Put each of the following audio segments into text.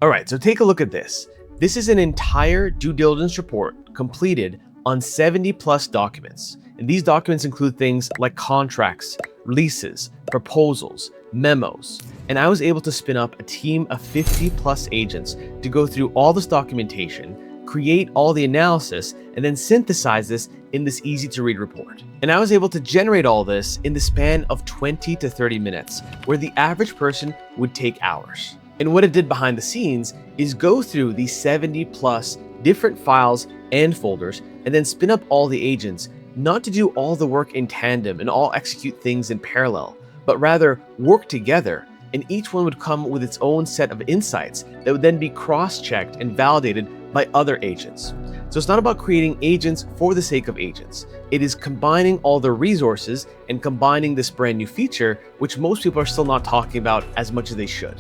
All right, so take a look at this. This is an entire due diligence report completed on 70 plus documents. And these documents include things like contracts, leases, proposals, memos. And I was able to spin up a team of 50 plus agents to go through all this documentation, create all the analysis, and then synthesize this in this easy to read report. And I was able to generate all this in the span of 20 to 30 minutes, where the average person would take hours. And what it did behind the scenes is go through these 70 plus different files and folders and then spin up all the agents, not to do all the work in tandem and all execute things in parallel, but rather work together, and each one would come with its own set of insights that would then be cross-checked and validated by other agents. So it's not about creating agents for the sake of agents. It is combining all the resources and combining this brand new feature, which most people are still not talking about as much as they should.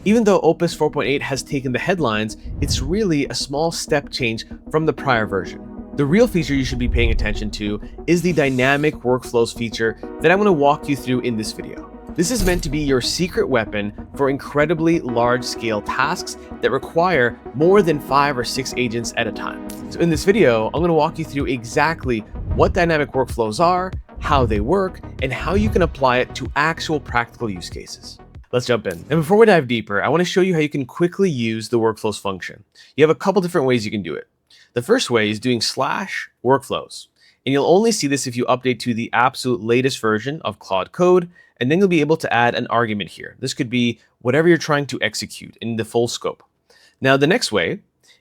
Even though Opus 4.8 has taken the headlines, it's really a small step change from the prior version. The real feature you should be paying attention to is the dynamic workflows feature that I'm going to walk you through in this video. This is meant to be your secret weapon for incredibly large-scale tasks that require more than 5 or 6 agents at a time. So in this video, I'm going to walk you through exactly what dynamic workflows are, how they work, and how you can apply it to actual practical use cases. Let's jump in. And before we dive deeper, I want to show you how you can quickly use the workflows function. You have a couple different ways you can do it. The first way is doing /workflows. And you'll only see this if you update to the absolute latest version of Claude Code, and then you'll be able to add an argument here. This could be whatever you're trying to execute in the full scope. Now, the next way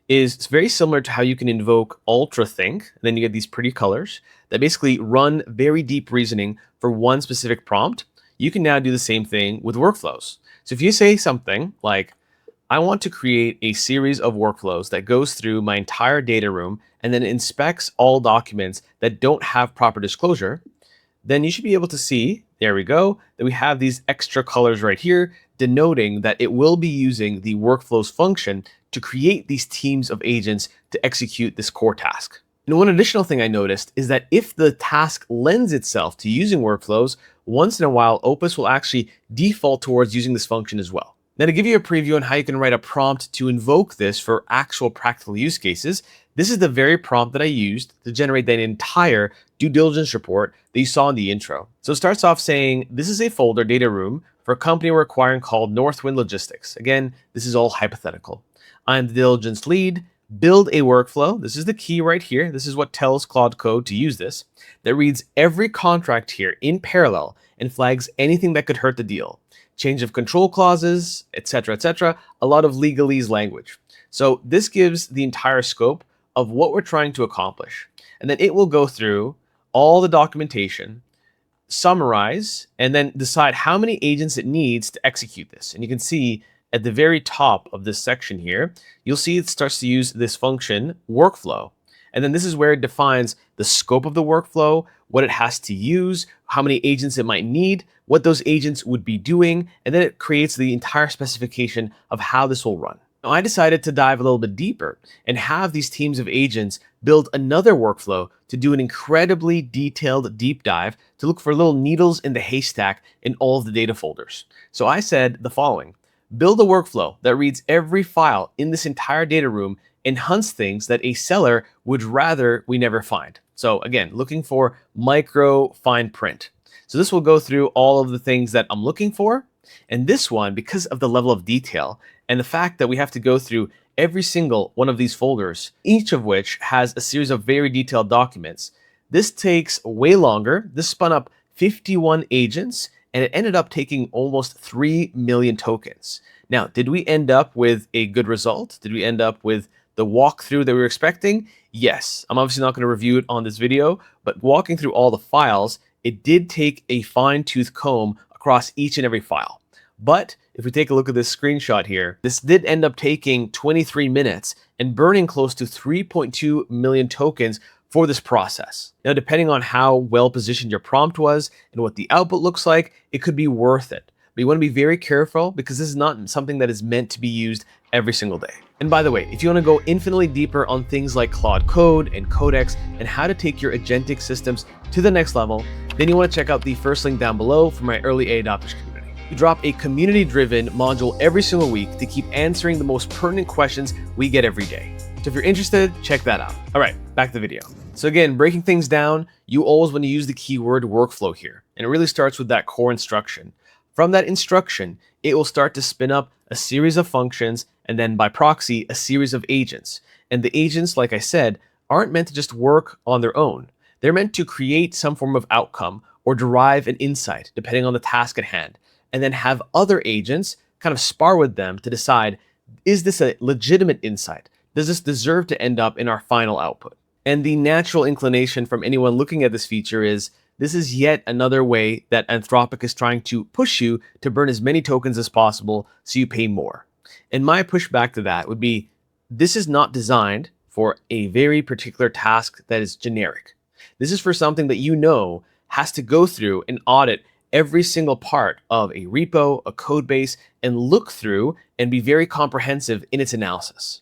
is very similar to how you can invoke ultracode, and then you get these pretty colors that basically run very deep reasoning for one specific prompt. You can now do the same thing with workflows. So if you say something like, I want to create a series of workflows that goes through my entire data room and then inspects all documents that don't have proper disclosure, then you should be able to see, there we go, that we have these extra colors right here denoting that it will be using the workflows function to create these teams of agents to execute this core task. And one additional thing I noticed is that if the task lends itself to using workflows, once in a while, Opus will actually default towards using this function as well. Now, to give you a preview on how you can write a prompt to invoke this for actual practical use cases, this is the very prompt that I used to generate that entire due diligence report that you saw in the intro. So it starts off saying, this is a folder data room for a company we're acquiring called Northwind Logistics. Again, this is all hypothetical. I'm the diligence lead. Build a workflow. This is the key right here. This is what tells Claude Code to use this. That reads every contract here in parallel and flags anything that could hurt the deal. Change of control clauses, etc., etc. A lot of legalese language. So this gives the entire scope of what we're trying to accomplish. And then it will go through all the documentation, summarize, and then decide how many agents it needs to execute this. And you can see at the very top of this section here, you'll see it starts to use this function workflow. And then this is where it defines the scope of the workflow, what it has to use, how many agents it might need, what those agents would be doing, and then it creates the entire specification of how this will run. Now, I decided to dive a little bit deeper and have these teams of agents build another workflow to do an incredibly detailed deep dive to look for little needles in the haystack in all of the data folders. So I said the following. Build a workflow that reads every file in this entire data room and hunts things that a seller would rather we never find. So again, looking for micro fine print. So this will go through all of the things that I'm looking for. And this one, because of the level of detail and the fact that we have to go through every single one of these folders, each of which has a series of very detailed documents, this takes way longer. This spun up 51 agents, and it ended up taking almost 3 million tokens. Now, did we end up with a good result? Did we end up with the walkthrough that we were expecting? Yes. I'm obviously not going to review it on this video, but walking through all the files, it did take a fine-tooth comb across each and every file. But if we take a look at this screenshot here, this did end up taking 23 minutes and burning close to 3.2 million tokens for this process. Now, depending on how well positioned your prompt was and what the output looks like, it could be worth it. But you want to be very careful because this is not something that is meant to be used every single day. And by the way, if you want to go infinitely deeper on things like Claude Code and Codex and how to take your agentic systems to the next level, then you want to check out the first link down below for my early adopters community. We drop a community-driven module every single week to keep answering the most pertinent questions we get every day. So if you're interested, check that out. All right, back to the video. So again, breaking things down, you always want to use the keyword workflow here. And it really starts with that core instruction. From that instruction, it will start to spin up a series of functions and then by proxy, a series of agents. And the agents, like I said, aren't meant to just work on their own. They're meant to create some form of outcome or derive an insight, depending on the task at hand, and then have other agents kind of spar with them to decide, is this a legitimate insight? Does this deserve to end up in our final output? And the natural inclination from anyone looking at this feature is, this is yet another way that Anthropic is trying to push you to burn as many tokens as possible so you pay more. And my pushback to that would be, this is not designed for a very particular task that is generic. This is for something that you know has to go through and audit every single part of a repo, a code base, and look through and be very comprehensive in its analysis.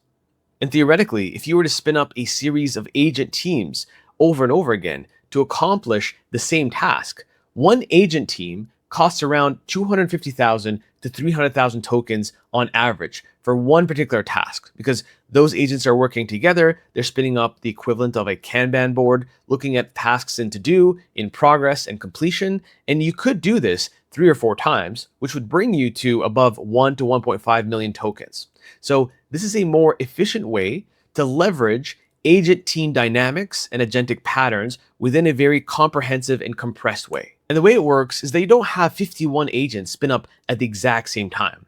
And theoretically, if you were to spin up a series of agent teams over and over again to accomplish the same task, one agent team costs around 250,000 to 300,000 tokens on average for one particular task, because those agents are working together. They're spinning up the equivalent of a Kanban board, looking at tasks in to do, in progress, and completion. And you could do this 3 or 4 times, which would bring you to above 1 to 1.5 million tokens. So this is a more efficient way to leverage agent team dynamics and agentic patterns within a very comprehensive and compressed way. And the way it works is that you don't have 51 agents spin up at the exact same time.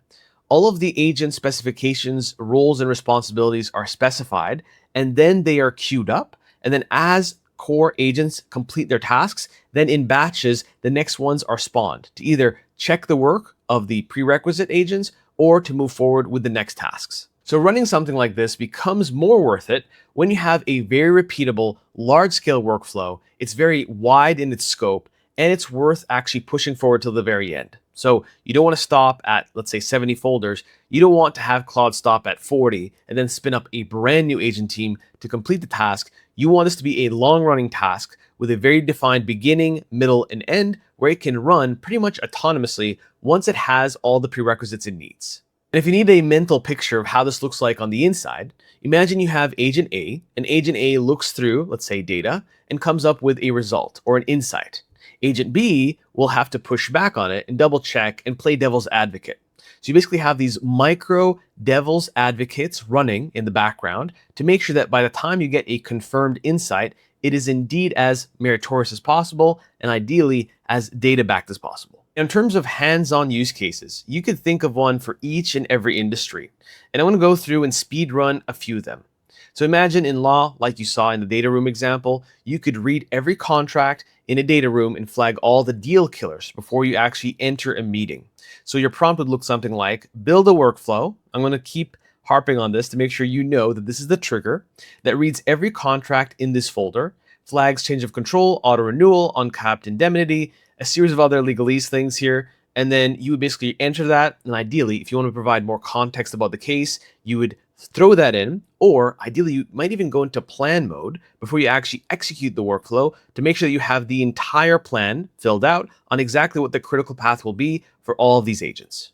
All of the agent specifications, roles, and responsibilities are specified, and then they are queued up. And then as core agents complete their tasks, then in batches, the next ones are spawned to either check the work of the prerequisite agents or to move forward with the next tasks. So running something like this becomes more worth it when you have a very repeatable, large-scale workflow. It's very wide in its scope, and it's worth actually pushing forward till the very end. So you don't want to stop at, let's say, 70 folders. You don't want to have Claude stop at 40 and then spin up a brand new agent team to complete the task. You want this to be a long-running task with a very defined beginning, middle, and end where it can run pretty much autonomously once it has all the prerequisites it needs. And if you need a mental picture of how this looks like on the inside, imagine you have agent A, and agent A looks through, let's say, data, and comes up with a result or an insight. Agent B will have to push back on it and double check and play devil's advocate. So you basically have these micro devil's advocates running in the background to make sure that by the time you get a confirmed insight, it is indeed as meritorious as possible and ideally as data-backed as possible. In terms of hands-on use cases, you could think of one for each and every industry. And I want to go through and speed run a few of them. So imagine in law, like you saw in the data room example, you could read every contract in a data room and flag all the deal killers before you actually enter a meeting. So your prompt would look something like, build a workflow. I'm going to keep harping on this to make sure you know that this is the trigger that reads every contract in this folder, flags change of control, auto renewal, uncapped indemnity, a series of other legalese things here. And then you would basically enter that. And ideally, if you want to provide more context about the case, you would throw that in, or ideally you might even go into plan mode before you actually execute the workflow to make sure that you have the entire plan filled out on exactly what the critical path will be for all of these agents.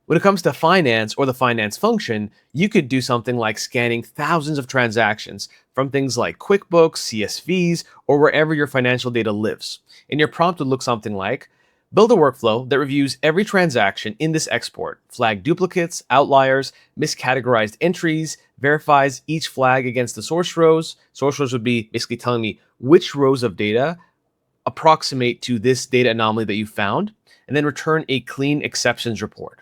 When it comes to finance or the finance function, you could do something like scanning thousands of transactions from things like QuickBooks, CSVs, or wherever your financial data lives. And your prompt would look something like, build a workflow that reviews every transaction in this export, flag duplicates, outliers, miscategorized entries, verifies each flag against the source rows. Source rows would be basically telling me which rows of data approximate to this data anomaly that you found, and then return a clean exceptions report.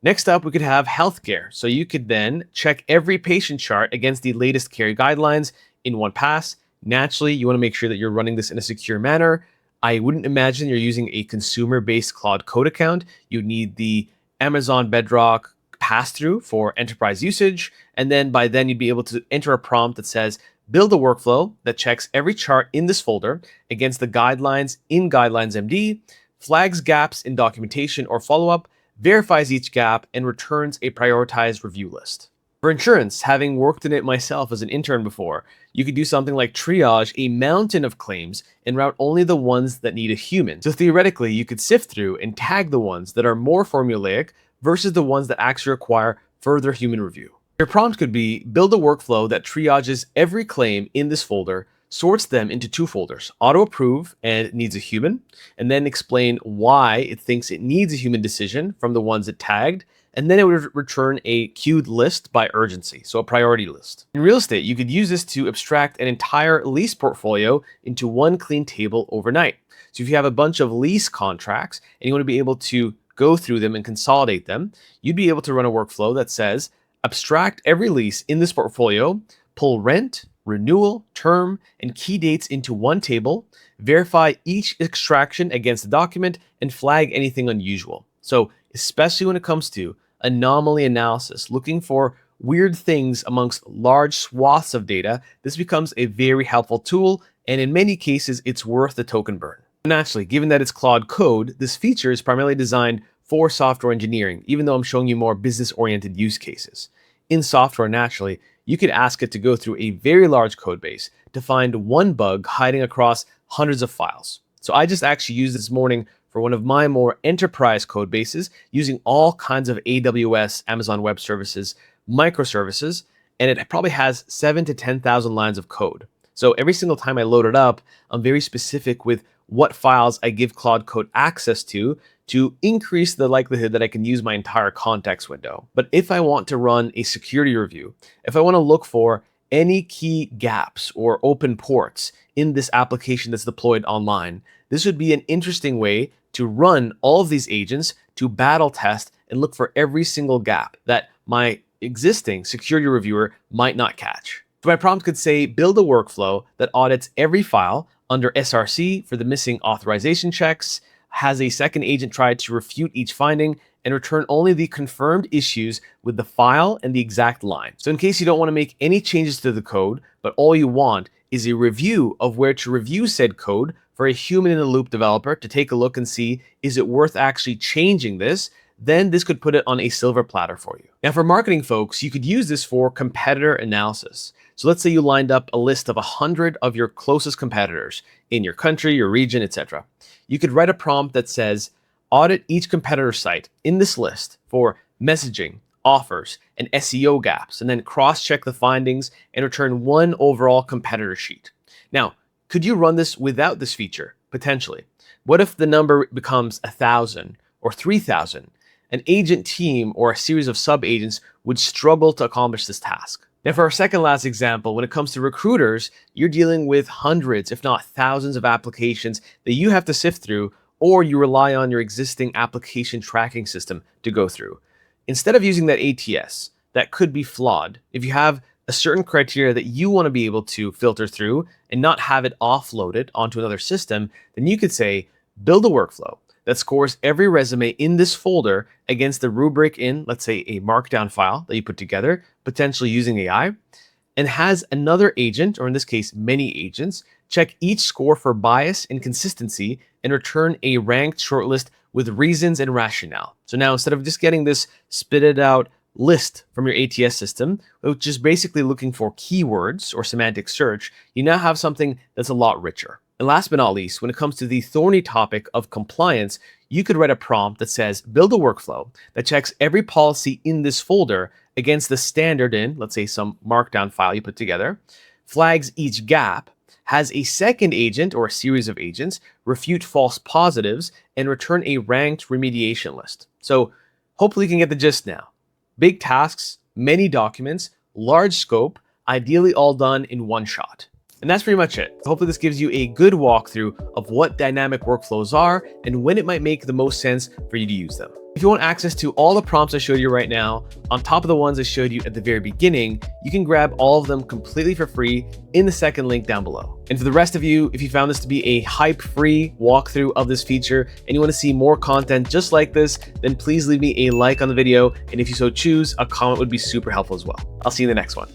Next up, we could have healthcare. So you could then check every patient chart against the latest care guidelines in one pass. Naturally, you want to make sure that you're running this in a secure manner. I wouldn't imagine you're using a consumer-based Claude Code account. You need the Amazon Bedrock pass-through for enterprise usage. And then by then you'd be able to enter a prompt that says, build a workflow that checks every chart in this folder against the guidelines in Guidelines MD, flags gaps in documentation or follow-up, verifies each gap, and returns a prioritized review list. For insurance, having worked in it myself as an intern before, you could do something like triage a mountain of claims and route only the ones that need a human. So theoretically, you could sift through and tag the ones that are more formulaic versus the ones that actually require further human review. Your prompt could be, build a workflow that triages every claim in this folder, sorts them into two folders, auto approve and needs a human, and then explain why it thinks it needs a human decision from the ones it tagged, and then it would return a queued list by urgency, so a priority list. In real estate, you could use this to abstract an entire lease portfolio into one clean table overnight. So if you have a bunch of lease contracts and you want to be able to go through them and consolidate them, you'd be able to run a workflow that says, abstract every lease in this portfolio, pull rent, renewal, term, and key dates into one table, verify each extraction against the document, and flag anything unusual. So especially when it comes to anomaly analysis, looking for weird things amongst large swaths of data, this becomes a very helpful tool, and in many cases, it's worth the token burn. Naturally, given that it's Claude Code, this feature is primarily designed for software engineering, even though I'm showing you more business-oriented use cases. In software, naturally, you could ask it to go through a very large code base to find one bug hiding across hundreds of files. So I just actually used this morning for one of my more enterprise code bases using all kinds of AWS, Amazon Web Services, microservices, and it probably has 7,000 to 10,000 lines of code. So every single time I load it up, I'm very specific with what files I give Claude Code access to increase the likelihood that I can use my entire context window. But if I want to run a security review, if I want to look for any key gaps or open ports in this application that's deployed online, this would be an interesting way to run all of these agents to battle test and look for every single gap that my existing security reviewer might not catch. So my prompt could say, build a workflow that audits every file under SRC for the missing authorization checks, has a second agent try to refute each finding, and return only the confirmed issues with the file and the exact line. So in case you don't want to make any changes to the code, but all you want is a review of where to review said code for a human-in-the-loop developer to take a look and see, is it worth actually changing this? Then this could put it on a silver platter for you. Now for marketing folks, you could use this for competitor analysis. So let's say you lined up a list of 100 of your closest competitors in your country, your region, etc. You could write a prompt that says, audit each competitor site in this list for messaging, offers, and SEO gaps, and then cross-check the findings and return one overall competitor sheet. Now, could you run this without this feature? Potentially. What if the number becomes 1,000 or 3,000? An agent team or a series of sub-agents would struggle to accomplish this task. Now for our second last example, when it comes to recruiters, you're dealing with hundreds, if not thousands of applications that you have to sift through, or you rely on your existing application tracking system to go through. Instead of using that ATS, that could be flawed. If you have a certain criteria that you want to be able to filter through and not have it offloaded onto another system, then you could say, build a workflow that scores every resume in this folder against the rubric in, let's say, a markdown file that you put together, potentially using AI, and has another agent, or in this case, many agents, check each score for bias and consistency and return a ranked shortlist with reasons and rationale. So now instead of just getting this spitted out list from your ATS system, which is basically looking for keywords or semantic search, you now have something that's a lot richer. And last but not least, when it comes to the thorny topic of compliance, you could write a prompt that says, build a workflow that checks every policy in this folder against the standard in, let's say, some markdown file you put together, flags each gap, has a second agent or a series of agents refute false positives, and return a ranked remediation list. So hopefully you can get the gist now. Big tasks, many documents, large scope, ideally all done in one shot. And that's pretty much it. Hopefully this gives you a good walkthrough of what dynamic workflows are and when it might make the most sense for you to use them. If you want access to all the prompts I showed you right now, on top of the ones I showed you at the very beginning, you can grab all of them completely for free in the second link down below. And for the rest of you, if you found this to be a hype-free walkthrough of this feature and you want to see more content just like this, then please leave me a like on the video. And if you so choose, a comment would be super helpful as well. I'll see you in the next one.